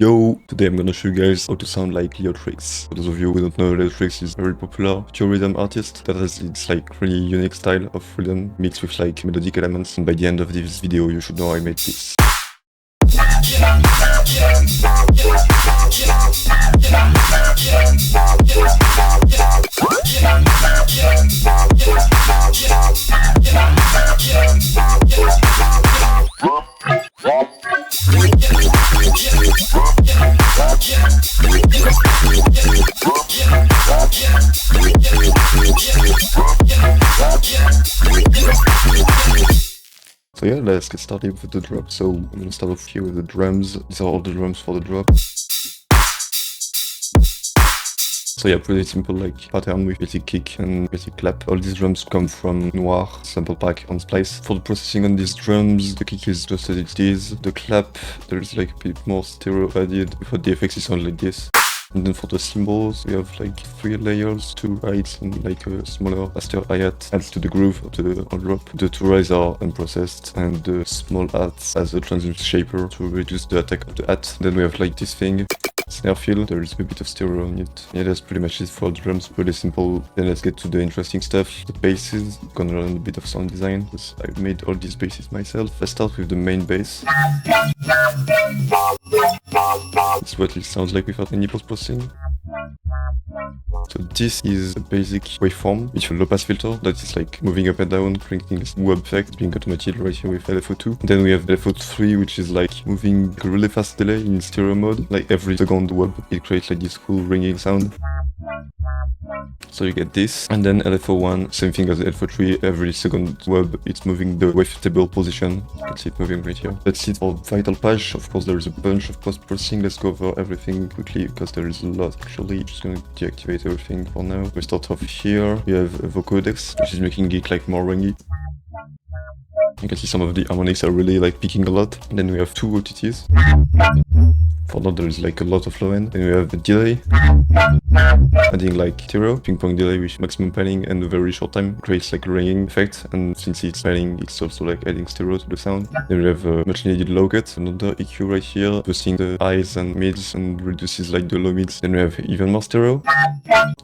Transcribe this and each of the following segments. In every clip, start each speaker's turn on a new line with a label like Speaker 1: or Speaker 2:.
Speaker 1: Yo, today I'm gonna show you guys how to sound like Leotrix. For those of you who don't know, Leotrix is a very popular pure rhythm artist that has its like really unique style of rhythm mixed with like melodic elements, and by the end of this video you should know I made this. So yeah, let's get started with the drop. So I'm gonna start off here with the drums. These are all the drums for the drop. So yeah, pretty simple like pattern with basic kick and basic clap. All these drums come from Noway sample pack on Splice. For the processing on these drums, the kick is just as it is. The clap, there's like a bit more stereo added. For the effects it sounds like this. And then for the cymbals, we have like 3 layers, 2 rides and like a smaller faster hi-hat adds to the groove of the drop. The 2 rides are unprocessed and the small hat as a transient shaper to reduce the attack of the hat. Then we have like this thing, snare fill, there is a bit of stereo on it. Yeah, that's pretty much it for the drums, pretty simple. Then let's get to the interesting stuff. The basses, gonna learn a bit of sound design because I made all these basses myself. Let's start with the main bass. That's what it sounds like without any post-processing. So this is a basic waveform with a low pass filter that is like moving up and down, creating this web effect being automated right here with LFO2. Then we have LFO3, which is like moving a really fast delay in stereo mode. Like every second web, it creates like this cool ringing sound. So you get this, and then LFO1, same thing as LFO3, every second web it's moving the wavetable position. You can see it moving right here. That's it for Vital Page. Of course there is a bunch of post-processing, let's go over everything quickly because there is a lot actually. Just gonna deactivate everything for now. We start off here, we have a vocodex, which is making it like more rangy. You can see some of the harmonics are really like peaking a lot. And then we have 2 OTTs. For that there is like a lot of low end. Then we have the delay, adding like stereo, ping pong delay with maximum padding and a very short time creates like a ringing effect, and since it's padding it's also like adding stereo to the sound. Then we have a much needed low cut, another EQ right here, boosting the highs and mids and reduces like the low mids. Then we have even more stereo.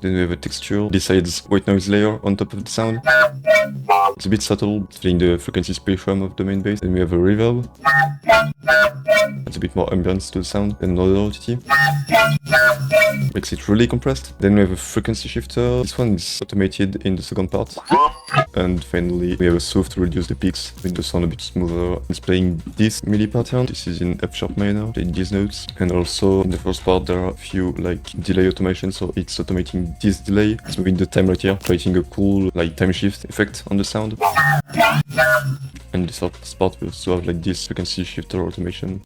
Speaker 1: Then we have a texture, decides white noise layer on top of the sound. It's a bit subtle, filling the frequency spectrum of the main bass. Then we have a reverb. Adds a bit more ambience to the sound. Then another OTT. Makes it really compressed. Then we have a frequency shifter. This one is automated in the second part. And finally, we have a soft to reduce the peaks, make the sound a bit smoother. It's playing this MIDI pattern. This is in F sharp minor, playing these notes. And also in the first part, there are a few like delay automation. So it's automating this delay. It's moving the time right here, creating a cool like time shift effect on the sound. And this part will also have like this frequency shifter automation,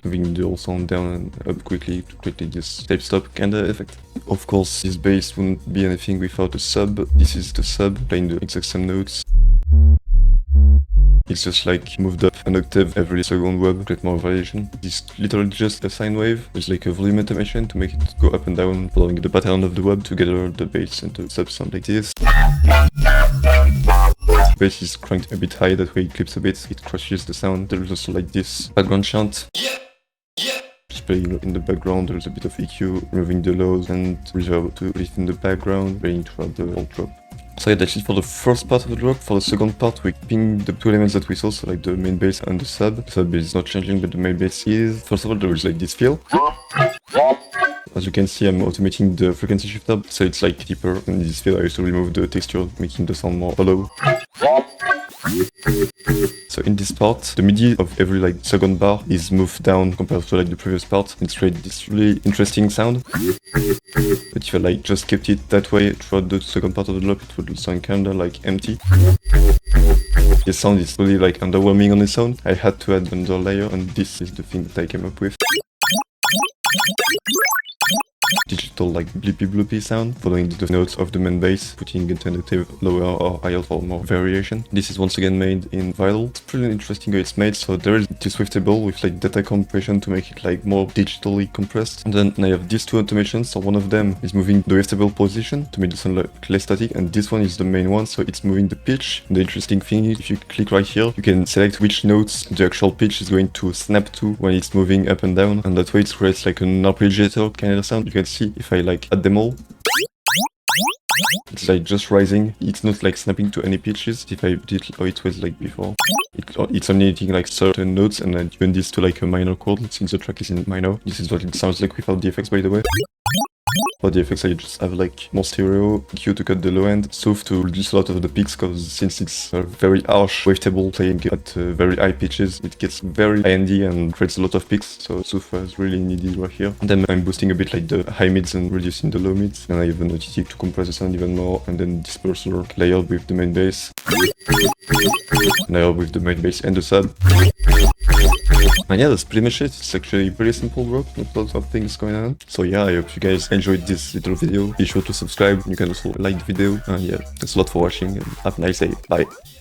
Speaker 1: moving the whole sound down and up quickly to create this tape stop kind of effect. Of course, this bass wouldn't be anything without a sub. This is the sub, playing the exact same notes. It's just like moved up an octave every second web, create more variation. It's literally just a sine wave with like a volume automation to make it go up and down, following the pattern of the web together, the bass and the sub sound like this. Bass is cranked a bit high, that way it clips a bit, it crushes the sound. There is also like this background chant. Just playing in the background, there's a bit of EQ, removing the lows and reverb to lift in the background, playing throughout the whole drop. So yeah, that's it for the first part of the drop. For the second part, we're keeping the 2 elements that we saw, so like the main bass and the sub. The sub is not changing, but the main bass is. First of all, there is like this fill. As you can see, I'm automating the frequency shifter, so it's like deeper. And this fill, I also remove the texture, making the sound more hollow. So in this part, the MIDI of every like second bar is moved down compared to like the previous part. It's created this really interesting sound. But if I like just kept it that way throughout the second part of the drop, it would sound kinda like empty. The sound is really like underwhelming on its own. I had to add another layer, and this is the thing that I came up with. subtle like bleepy bloopy sound, following the notes of the main bass, putting alternative lower or higher for more variation. This is once again made in Vital. It's pretty interesting how it's made, so there is this wave table with like data compression to make it like more digitally compressed. And then I have these two automations, so one of them is moving the wave table position to make the sound like less static, and this one is the main one, so it's moving the pitch. And the interesting thing is, if you click right here, you can select which notes the actual pitch is going to snap to when it's moving up and down, and that way it creates like an arpeggiator kind of sound. You can see if I like add them all, it's like just rising. It's not like snapping to any pitches. If I did how it was like before, it's only hitting like certain notes, and then even this to like a minor chord since the track is in minor. This is what it sounds like without the effects, by the way. For the effects, I just have like more stereo, Q to cut the low end, Sooth to reduce a lot of the peaks, because since it's a very harsh wavetable playing at very high pitches, it gets very high-endy and creates a lot of peaks, so Sooth was really needed right here. And then I'm boosting a bit like the high mids and reducing the low mids, and I have an OTT to compress the sound even more, and then disperser layered with the main bass, layered with the main bass and the sub. And yeah, that's pretty much it. It's actually pretty simple work, not lots of things going on. So yeah, I hope you guys enjoyed this little video. Be sure to subscribe, you can also like the video. And yeah, thanks a lot for watching, and have a nice day. Bye.